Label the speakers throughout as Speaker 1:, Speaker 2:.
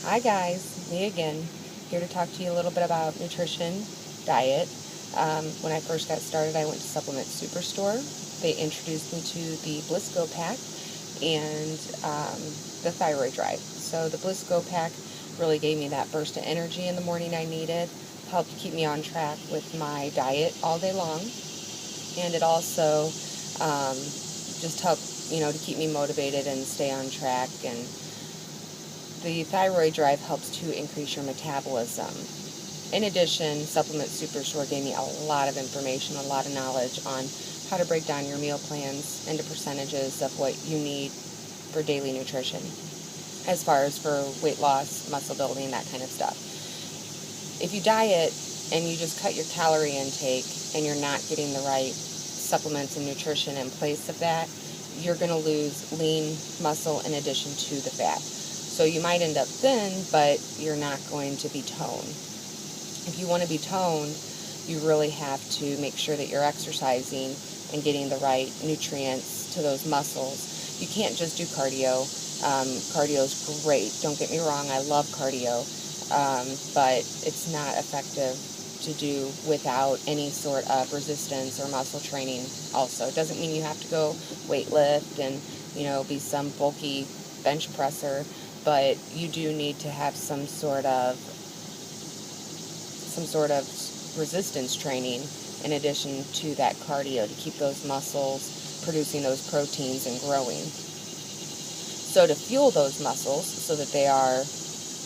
Speaker 1: Hi guys, me again, here to talk to you a little bit about nutrition, diet. When I first got started, I went to Supplement Superstore. They introduced me to the Blisco Pack and the Thyroid Drive. So the Blisco Pack really gave me that burst of energy in the morning I needed, helped keep me on track with my diet all day long, and it also just helped, to keep me motivated and stay on track. And the Thyroid Drive helps to increase your metabolism. In addition, Supplement Superstore gave me a lot of information, a lot of knowledge on how to break down your meal plans into percentages of what you need for daily nutrition, as far as for weight loss, muscle building, that kind of stuff. If you diet and you just cut your calorie intake and you're not getting the right supplements and nutrition in place of that, you're going to lose lean muscle in addition to the fat. So you might end up thin, but you're not going to be toned. If you want to be toned, you really have to make sure that you're exercising and getting the right nutrients to those muscles. You can't just do cardio. Cardio is great. Don't get me wrong, I love cardio, but it's not effective to do without any sort of resistance or muscle training also. It doesn't mean you have to go weight lift and, be some bulky bench presser, but you do need to have some sort of resistance training in addition to that cardio to keep those muscles producing those proteins and growing. So to fuel those muscles so that they are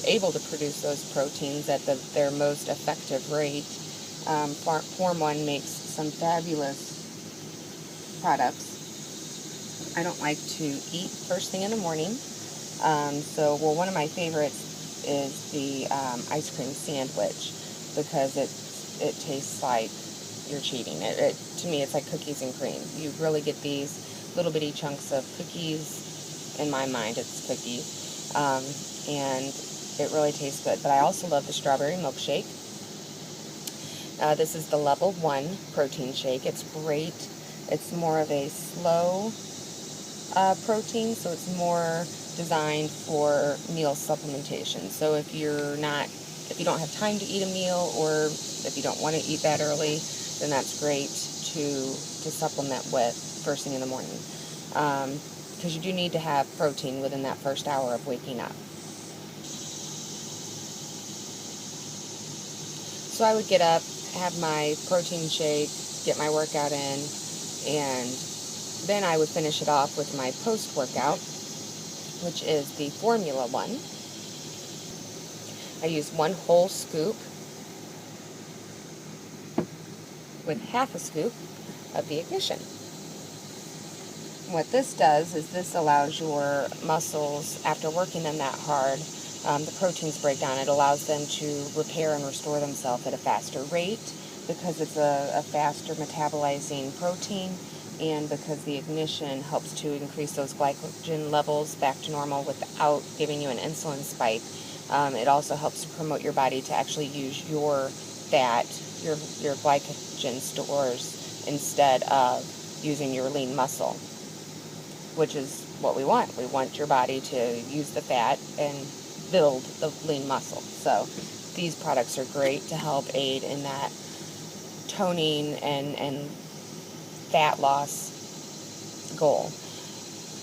Speaker 1: able to produce those proteins at their most effective rate, Form 1 makes some fabulous products. I don't like to eat first thing in the morning. One of my favorites is the ice cream sandwich, because it tastes like you're cheating. To me, it's like cookies and cream. You really get these little bitty chunks of cookies. In my mind, it's cookie, and it really tastes good. But I also love the strawberry milkshake. This is the level 1 protein shake. It's great. It's more of a slow protein, so it's more designed for meal supplementation. So if you don't have time to eat a meal, or if you don't want to eat that early, then that's great to supplement with first thing in the morning. Because you do need to have protein within that first hour of waking up. So I would get up, have my protein shake, get my workout in, and then I would finish it off with my post-workout, which is the Formula 1. I use 1 whole scoop with half a scoop of the Ignition. What this does is this allows your muscles, after working them that hard, the proteins break down. It allows them to repair and restore themselves at a faster rate, because it's a faster metabolizing protein, and because the Ignition helps to increase those glycogen levels back to normal without giving you an insulin spike. It also helps to promote your body to actually use your fat, your glycogen stores, instead of using your lean muscle, which is what we want. We want your body to use the fat and build the lean muscle. So these products are great to help aid in that toning and fat loss goal.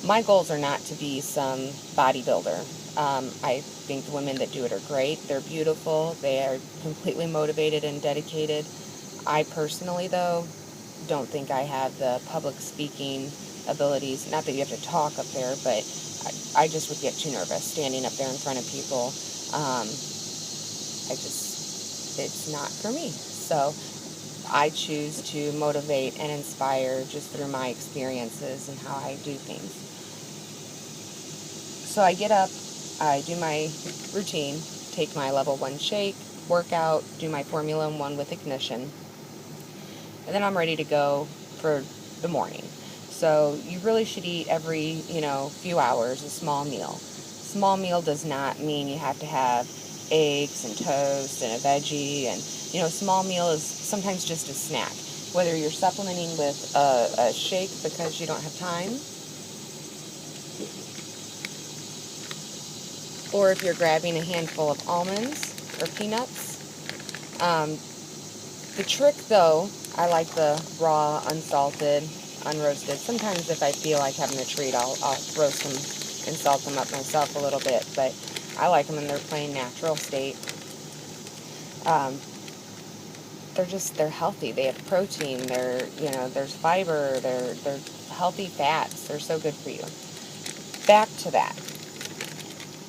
Speaker 1: My goals are not to be some bodybuilder. I think the women that do it are great. They're beautiful. They are completely motivated and dedicated. I personally, though, don't think I have the public speaking abilities. Not that you have to talk up there, but I just would get too nervous standing up there in front of people. It's not for me. So I choose to motivate and inspire just through my experiences and how I do things. So I get up, I do my routine, take my level 1 shake, workout, do my Formula 1 with Ignition, and then I'm ready to go for the morning. So you really should eat every, few hours a small meal. Small meal does not mean you have to have eggs and toast and a veggie, and small meal is sometimes just a snack. Whether you're supplementing with a shake because you don't have time, or if you're grabbing a handful of almonds or peanuts. The trick, though, I like the raw, unsalted, unroasted. Sometimes if I feel like having a treat, I'll roast them and salt them up myself a little bit, but I like them in their plain natural state. They're healthy. They have protein. There's fiber. They're healthy fats. They're so good for you. Back to that.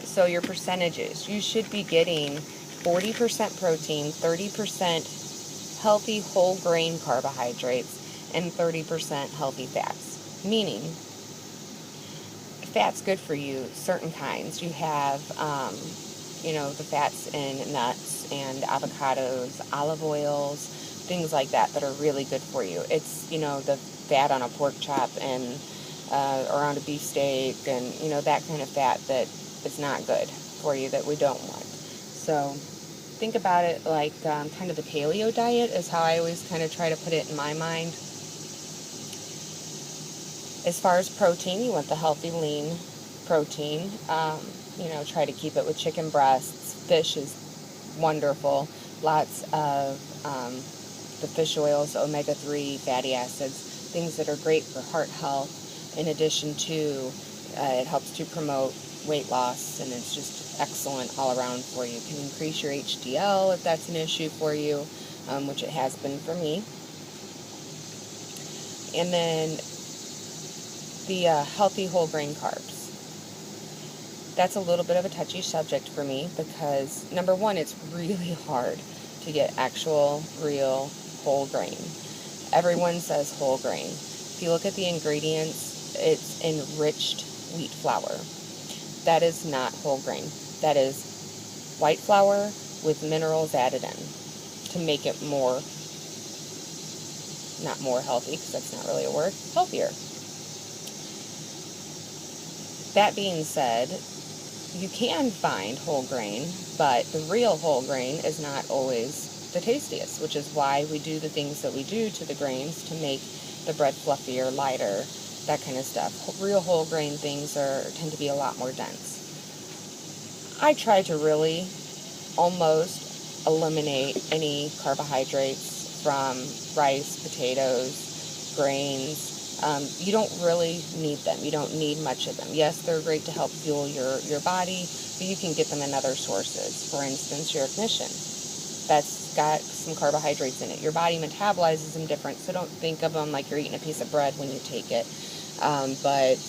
Speaker 1: So your percentages, you should be getting 40% protein, 30% healthy whole grain carbohydrates, and 30% healthy fats. Meaning, fat's good for you, certain kinds. You have, the fats in nuts and avocados, olive oils, things like that are really good for you. It's, the fat on a pork chop and or on a beefsteak and, that kind of fat that is not good for you, that we don't want. So think about it like kind of the paleo diet is how I always kind of try to put it in my mind. As far as protein, you want the healthy, lean protein. Try to keep it with chicken breasts. Fish is wonderful. Lots of the fish oils, omega-3 fatty acids, things that are great for heart health. In addition to, it helps to promote weight loss, and it's just excellent all around for you. It can increase your HDL if that's an issue for you, which it has been for me. And then the healthy whole grain carbs. That's a little bit of a touchy subject for me because, number one, it's really hard to get actual, real whole grain. Everyone says whole grain. If you look at the ingredients, it's enriched wheat flour. That is not whole grain. That is white flour with minerals added in to make it not more healthy, because that's not really a word, healthier. That being said, you can find whole grain, but the real whole grain is not always the tastiest, which is why we do the things that we do to the grains to make the bread fluffier, lighter, that kind of stuff. Real whole grain things tend to be a lot more dense. I try to really almost eliminate any carbohydrates from rice, potatoes, grains. You don't really need them. You don't need much of them. Yes, they're great to help fuel your body, but you can get them in other sources. For instance, your ignition. That's got some carbohydrates in it. Your body metabolizes them different, so don't think of them like you're eating a piece of bread when you take it. But,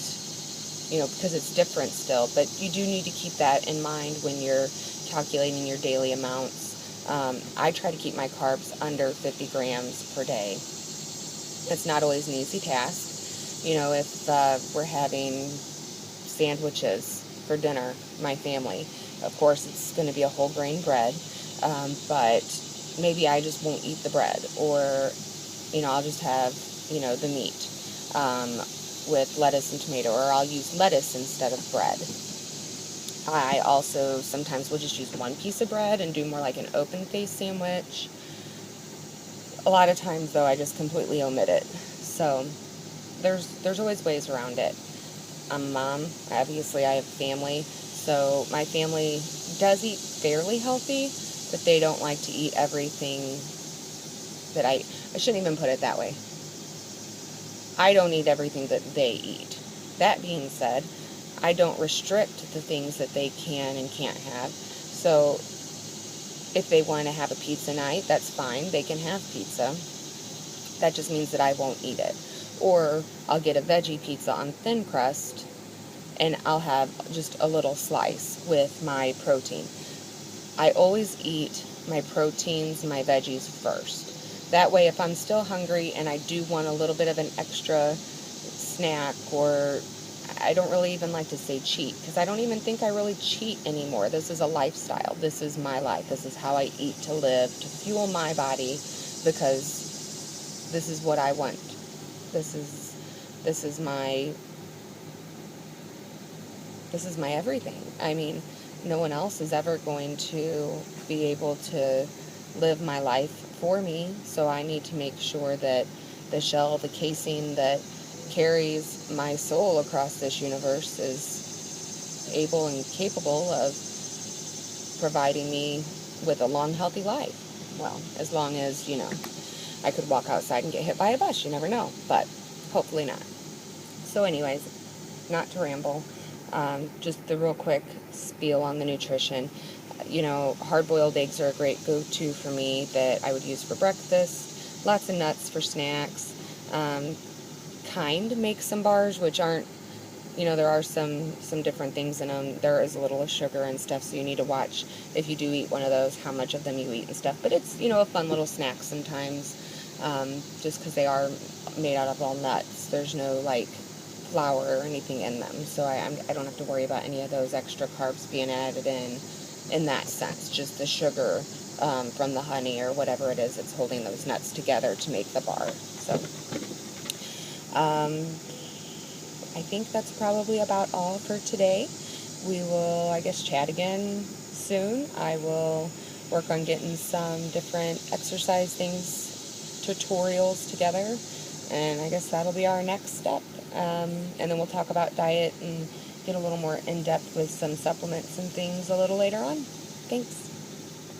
Speaker 1: because it's different still. But you do need to keep that in mind when you're calculating your daily amounts. I try to keep my carbs under 50 grams per day. It's not always an easy task. If we're having sandwiches for dinner, my family, of course it's going to be a whole grain bread, but maybe I just won't eat the bread, or, I'll just have, the meat with lettuce and tomato, or I'll use lettuce instead of bread. I also sometimes will just use one piece of bread and do more like an open-faced sandwich. A lot of times, though, I just completely omit it. So there's always ways around it. I'm a mom. Obviously, I have family. So my family does eat fairly healthy, but they don't like to eat everything that I shouldn't even put it that way. I don't eat everything that they eat. That being said, I don't restrict the things that they can and can't have. So if they want to have a pizza night, that's fine. They can have pizza. That just means that I won't eat it. Or I'll get a veggie pizza on thin crust, and I'll have just a little slice with my protein. I always eat my proteins and my veggies first. That way, if I'm still hungry and I do want a little bit of an extra snack, or I don't really even like to say cheat, because I don't even think I really cheat anymore. This is a lifestyle. This is my life. This is how I eat to live, to fuel my body, because this is what I want. This is my everything. I mean, no one else is ever going to be able to live my life for me, so I need to make sure that the shell, the casing that carries my soul across this universe is able and capable of providing me with a long, healthy life. Well, as long as, I could walk outside and get hit by a bus. You never know, but hopefully not. So anyways, not to ramble, just the real quick spiel on the nutrition. Hard-boiled eggs are a great go-to for me that I would use for breakfast. Lots of nuts for snacks. Make some bars, which aren't, there are some different things in them. There is a little of sugar and stuff, so you need to watch if you do eat one of those, how much of them you eat and stuff. But it's, a fun little snack sometimes, just because they are made out of all nuts. There's no, flour or anything in them, so I don't have to worry about any of those extra carbs being added in that sense. Just the sugar from the honey or whatever it is that's holding those nuts together to make the bar. So I think that's probably about all for today. We will, I guess, chat again soon. I will work on getting some different exercise things, tutorials together, and I guess that'll be our next step. And then we'll talk about diet and get a little more in-depth with some supplements and things a little later on. Thanks.